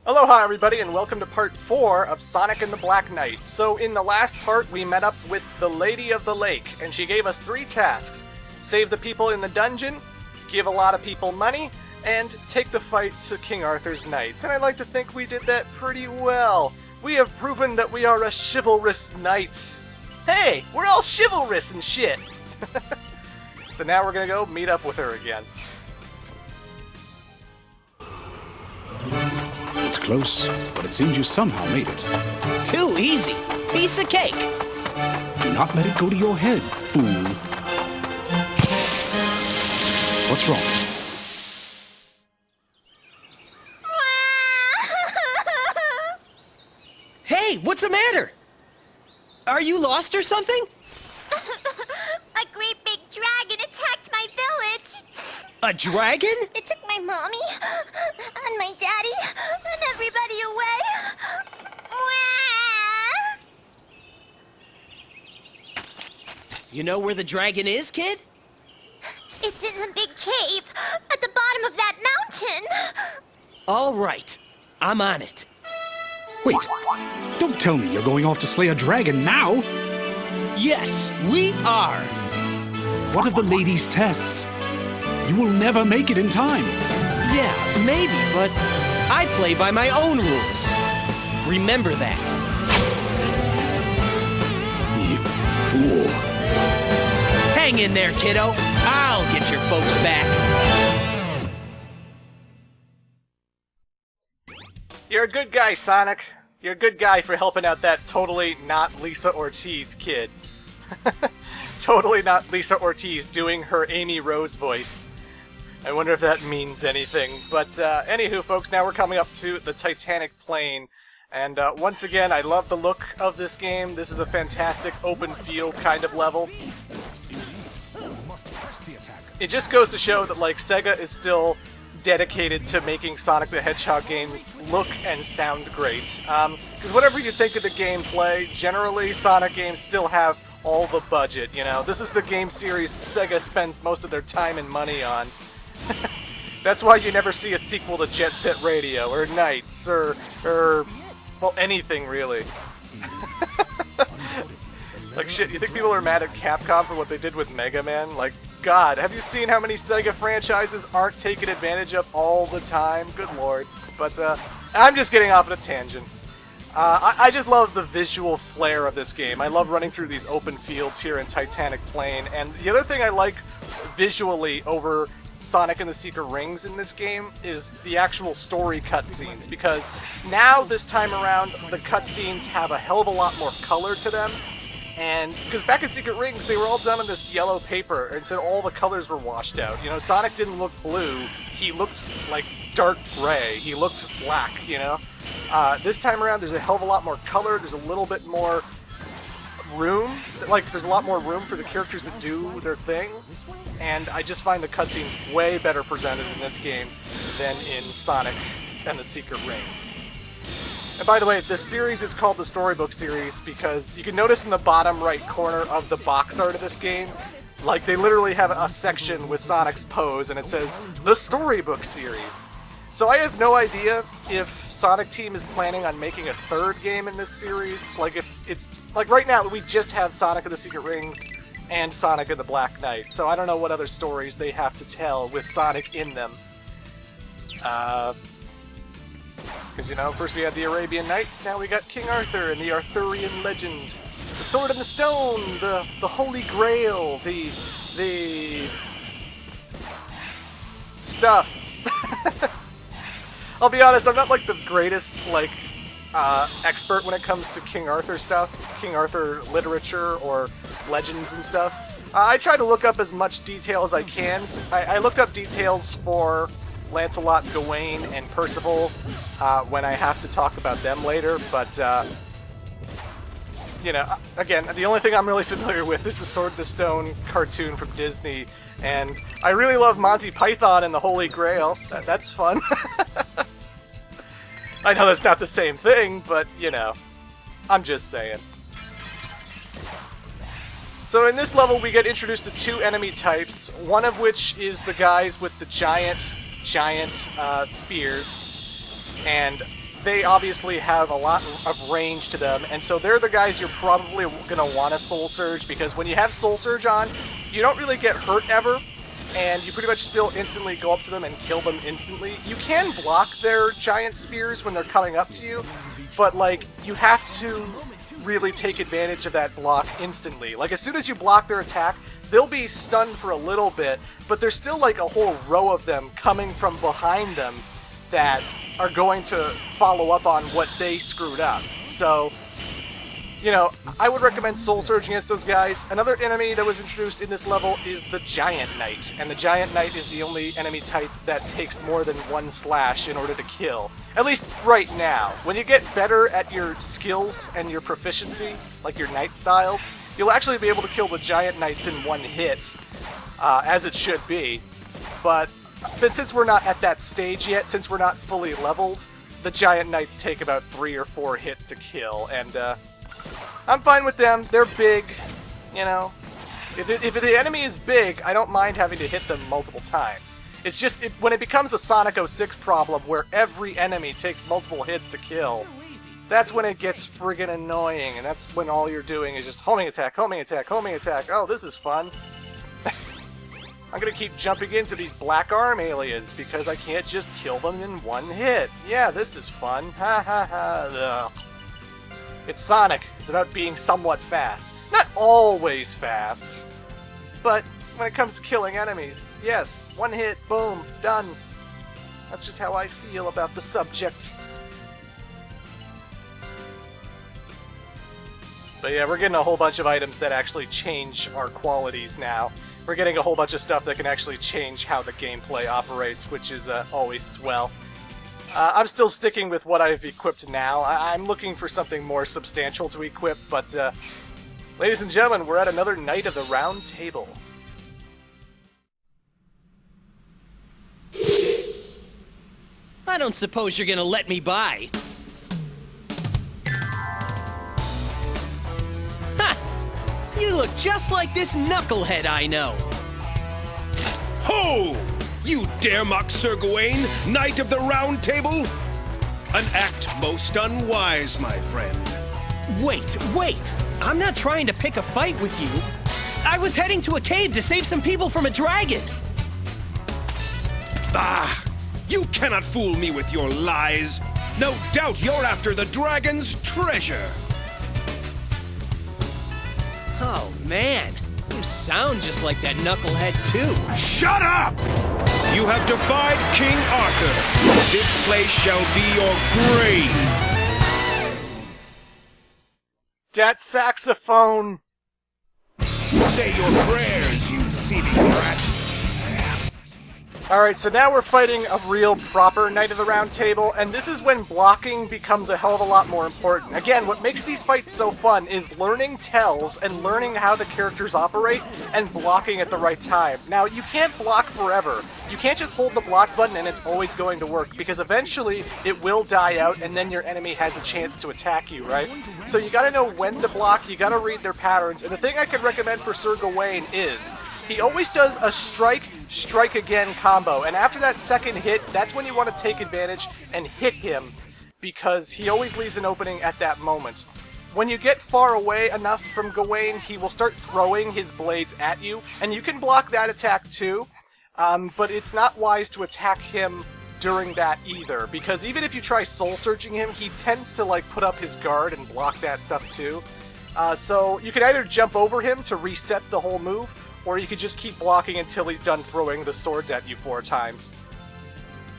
Aloha everybody and welcome to part 4 of Sonic and the Black Knight. So in the last part we met up with the Lady of the Lake and she gave us 3 tasks. Save the people in the dungeon, give a lot of people money, and take the fight to King Arthur's knights. And I'd like to think we did that pretty well. We have proven that we are a chivalrous knight. Hey, we're all chivalrous and shit. So now we're gonna go meet up with her again. It's close, but it seems you somehow made it. Too easy. Piece of cake. Do not let it go to your head, fool. What's wrong? Hey, what's the matter? Are you lost or something? A great big dragon attacked my village. A dragon? It took my mommy and my daddy and everybody away. You know where the dragon is, kid? It's in the big cave at the bottom of that mountain. All right. I'm on it. Wait, don't tell me you're going off to slay a dragon now! Yes, we are. What of the lady's tests? You will never make it in time. Yeah, maybe, but I play by my own rules. Remember that. You fool. Hang in there, kiddo. I'll get your folks back. You're a good guy, Sonic. You're a good guy for helping out that totally not Lisa Ortiz kid. Totally not Lisa Ortiz doing her Amy Rose voice. I wonder if that means anything. But anywho, folks, now we're coming up to the Titanic Plain. And once again, I love the look of this game. This is a fantastic open field kind of level. It just goes to show that, like, Sega is still dedicated to making Sonic the Hedgehog games look and sound great. Because whatever you think of the gameplay, generally Sonic games still have all the budget, you know? This is the game series Sega spends most of their time and money on. That's why you never see a sequel to Jet Set Radio, or Knights, or well, anything really. Like, shit, you think people are mad at Capcom for what they did with Mega Man? Like, God, have you seen how many Sega franchises aren't taken advantage of all the time? Good lord. But, I'm just getting off on a tangent. I just love the visual flair of this game. I love running through these open fields here in Titanic Plain, and the other thing I like visually over Sonic and the Secret Rings in this game is the actual story cutscenes, because now, this time around, the cutscenes have a hell of a lot more color to them. And, because back in Secret Rings, they were all done on this yellow paper, and so all the colors were washed out. You know, Sonic didn't look blue, he looked, like, dark gray. He looked black, you know? This time around, there's a hell of a lot more color, there's a little bit more room. Like, there's a lot more room for the characters to do their thing, and I just find the cutscenes way better presented in this game than in Sonic and the Secret Rings. And by the way, this series is called the Storybook series because you can notice in the bottom right corner of the box art of this game, like, they literally have a section with Sonic's pose and it says, the Storybook series. So I have no idea if Sonic Team is planning on making a 3rd game in this series. Like, if it's, like, right now we just have Sonic and the Secret Rings and Sonic and the Black Knight. So I don't know what other stories they have to tell with Sonic in them. Because, you know, first we had the Arabian Nights, now we got King Arthur and the Arthurian legend. The Sword and the Stone, the Holy Grail, the stuff. I'll be honest, I'm not, like, the greatest, like, expert when it comes to King Arthur stuff, King Arthur literature or legends and stuff. I try to look up as much detail as I can. I looked up details for Lancelot, Gawain, and Percival when I have to talk about them later, but, you know, again, the only thing I'm really familiar with is the Sword and the Stone cartoon from Disney, and I really love Monty Python and the Holy Grail. That's fun. I know that's not the same thing, but, you know, I'm just saying. So in this level, we get introduced to 2 enemy types, one of which is the guys with the giant spears, and they obviously have a lot of range to them, and so they're the guys you're probably going to want to Soul Surge, because when you have Soul Surge on, you don't really get hurt ever, and you pretty much still instantly go up to them and kill them instantly. You can block their giant spears when they're coming up to you, but, like, you have to really take advantage of that block instantly. Like, as soon as you block their attack, they'll be stunned for a little bit, but there's still, like, a whole row of them coming from behind them that are going to follow up on what they screwed up. So, you know, I would recommend Soul Surge against those guys. Another enemy that was introduced in this level is the Giant Knight, and the Giant Knight is the only enemy type that takes more than one slash in order to kill. At least right now. When you get better at your skills and your proficiency, like your Knight styles, you'll actually be able to kill the Giant Knights in one hit, as it should be. But since we're not at that stage yet, since we're not fully leveled, the Giant Knights take about 3 or 4 hits to kill, and I'm fine with them. They're big, you know. If the enemy is big, I don't mind having to hit them multiple times. It's just when it becomes a Sonic 06 problem where every enemy takes multiple hits to kill, that's when it gets friggin' annoying, and that's when all you're doing is just homing attack, homing attack, homing attack. Oh, this is fun. I'm gonna keep jumping into these black arm aliens because I can't just kill them in one hit. Yeah, this is fun. Ha ha ha. Ugh. It's Sonic. It's about being somewhat fast. Not always fast, but when it comes to killing enemies, yes, one hit, boom, done. That's just how I feel about the subject. But yeah, we're getting a whole bunch of items that actually change our qualities now. We're getting a whole bunch of stuff that can actually change how the gameplay operates, which is always swell. I'm still sticking with what I've equipped now. I'm looking for something more substantial to equip, but ladies and gentlemen, we're at another night of the round table. I don't suppose you're gonna let me by. You look just like this knucklehead I know. Ho! You dare mock Sir Gawain, Knight of the Round Table? An act most unwise, my friend. Wait! I'm not trying to pick a fight with you. I was heading to a cave to save some people from a dragon. Ah! You cannot fool me with your lies. No doubt you're after the dragon's treasure. Oh, man. You sound just like that knucklehead, too. Shut up! You have defied King Arthur. This place shall be your grave. That saxophone! Say your prayers, you thieving brat. Alright, so now we're fighting a real proper Knight of the Round Table, and this is when blocking becomes a hell of a lot more important. Again, what makes these fights so fun is learning tells and learning how the characters operate and blocking at the right time. Now, you can't block forever. You can't just hold the block button and it's always going to work, because eventually it will die out and then your enemy has a chance to attack you, right? So you gotta know when to block, you gotta read their patterns, and the thing I could recommend for Sir Gawain is he always does a strike again combo, and after that second hit, that's when you want to take advantage and hit him, because he always leaves an opening at that moment. When you get far away enough from Gawain, he will start throwing his blades at you, and you can block that attack too, but it's not wise to attack him during that either, because even if you try soul searching him, he tends to like put up his guard and block that stuff too. So you can either jump over him to reset the whole move, or you could just keep blocking until he's done throwing the swords at you 4 times.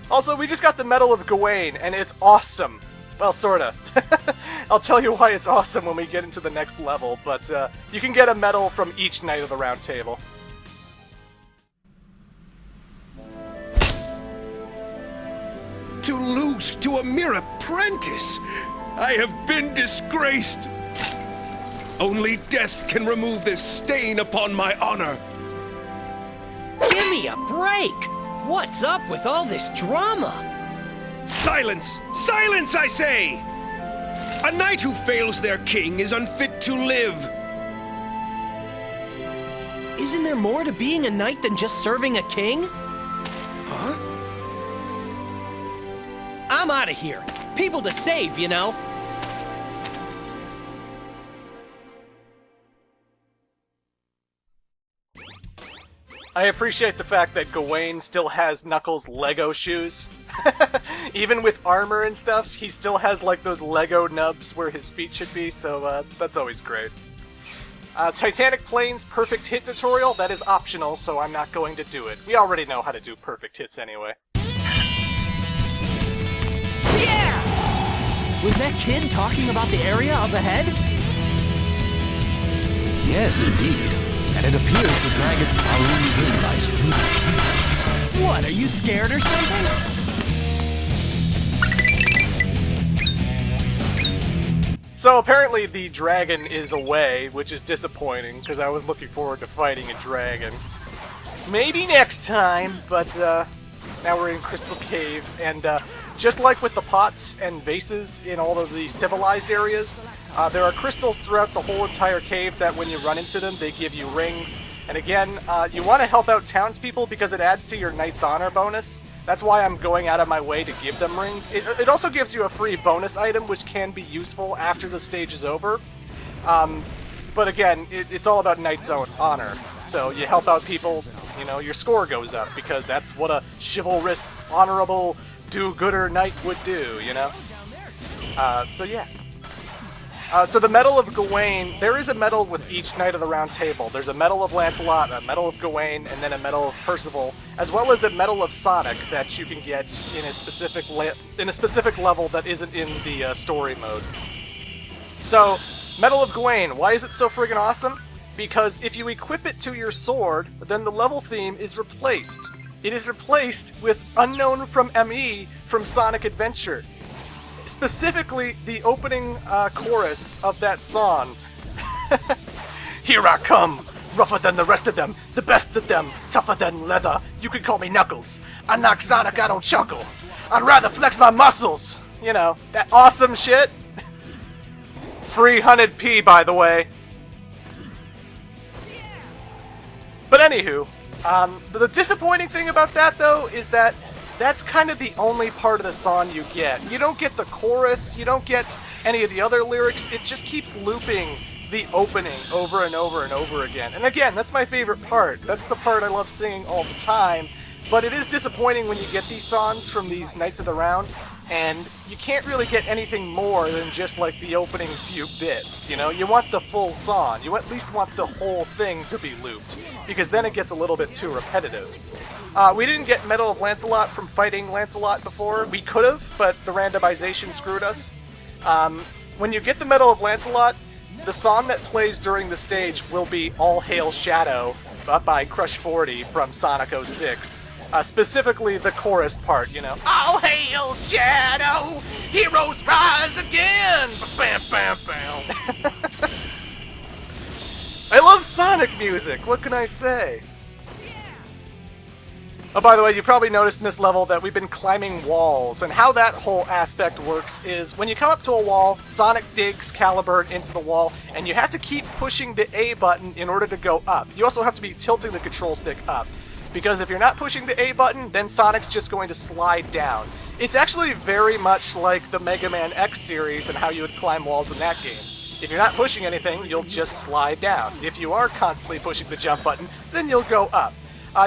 Also, we just got the Medal of Gawain, and it's awesome. Well, sorta. I'll tell you why it's awesome when we get into the next level, but you can get a medal from each Knight of the Round Table. To lose to a mere apprentice! I have been disgraced! Only death can remove this stain upon my honor. Give me a break! What's up with all this drama? Silence! Silence, I say! A knight who fails their king is unfit to live. Isn't there more to being a knight than just serving a king? Huh? I'm out of here. people to save, you know? I appreciate the fact that Gawain still has Knuckles' Lego shoes. Even with armor and stuff, he still has like those Lego nubs where his feet should be, so that's always great. Titanic Plains Perfect Hit tutorial, that is optional, so I'm not going to do it. We already know how to do perfect hits anyway. Yeah! Was that kid talking about the area up ahead? Yes, indeed. And it appears the dragon following him lies through the What, are you scared or something? So apparently the dragon is away, which is disappointing, because I was looking forward to fighting a dragon. Maybe next time, but now we're in Crystal Cave, and just like with the pots and vases in all of the civilized areas, there are crystals throughout the whole entire cave that when you run into them, they give you rings. And again, you want to help out townspeople because it adds to your Knight's Honor bonus. That's why I'm going out of my way to give them rings. It also gives you a free bonus item, which can be useful after the stage is over. But again, it's all about Knight's Honor. So you help out people, you know, your score goes up, because that's what a chivalrous, honorable, do-gooder knight would do, you know? So yeah. So the Medal of Gawain, there is a medal with each Knight of the Round Table. There's a Medal of Lancelot, a Medal of Gawain, and then a Medal of Percival, as well as a Medal of Sonic that you can get in a specific level that isn't in the story mode. So, Medal of Gawain, why is it so friggin' awesome? Because if you equip it to your sword, then the level theme is replaced. It is replaced with Unknown from ME from Sonic Adventure. Specifically, the opening chorus of that song. Here I come, rougher than the rest of them, the best of them, tougher than leather. You can call me Knuckles. I knock Sonic, I don't chuckle. I'd rather flex my muscles. You know, that awesome shit. Free 100p, by the way. But anywho, the disappointing thing about that, though, is that that's kind of the only part of the song you get. You don't get the chorus, you don't get any of the other lyrics, it just keeps looping the opening over and over and over again. And again, that's my favorite part. That's the part I love singing all the time. But it is disappointing when you get these songs from these Knights of the Round, and you can't really get anything more than just like the opening few bits, you know? You want the full song. You at least want the whole thing to be looped, because then it gets a little bit too repetitive. We didn't get Medal of Lancelot from fighting Lancelot before. We could have, but the randomization screwed us. When you get the Medal of Lancelot, the song that plays during the stage will be All Hail Shadow by Crush 40 from Sonic 06. Specifically the chorus part, you know. All hail Shadow, heroes rise again! Bam, bam, bam. I love Sonic music, what can I say? Oh, by the way, you probably noticed in this level that we've been climbing walls, and how that whole aspect works is when you come up to a wall, Sonic digs Caliburn into the wall, and you have to keep pushing the A button in order to go up. You also have to be tilting the control stick up, because if you're not pushing the A button, then Sonic's just going to slide down. It's actually very much like the Mega Man X series and how you would climb walls in that game. If you're not pushing anything, you'll just slide down. If you are constantly pushing the jump button, then you'll go up.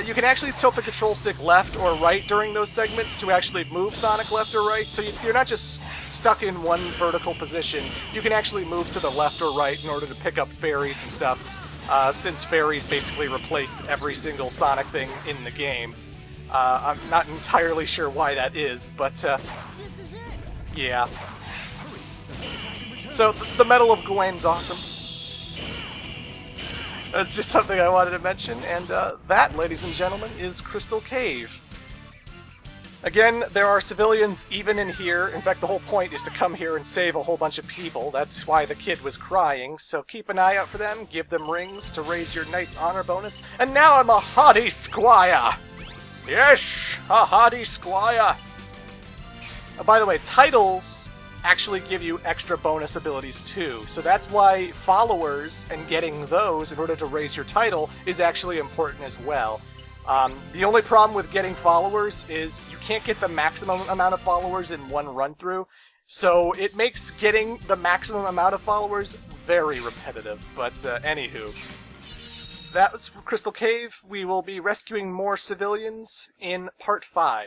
You can actually tilt the control stick left or right during those segments to actually move Sonic left or right, so you're not just stuck in one vertical position. You can actually move to the left or right in order to pick up fairies and stuff, since fairies basically replace every single Sonic thing in the game. I'm not entirely sure why that is, but yeah. So, the Medal of Gawain's awesome. That's just something I wanted to mention, and that, ladies and gentlemen, is Crystal Cave. Again, there are civilians even in here. In fact, the whole point is to come here and save a whole bunch of people. That's why the kid was crying, so keep an eye out for them, give them rings to raise your Knight's Honor bonus. And now I'm a haughty squire! Yes, a haughty squire! By the way, titles actually give you extra bonus abilities too, so that's why followers and getting those in order to raise your title is actually important as well. The only problem with getting followers is you can't get the maximum amount of followers in one run-through, so it makes getting the maximum amount of followers very repetitive. But anywho, that was Crystal Cave. We will be rescuing more civilians in Part 5.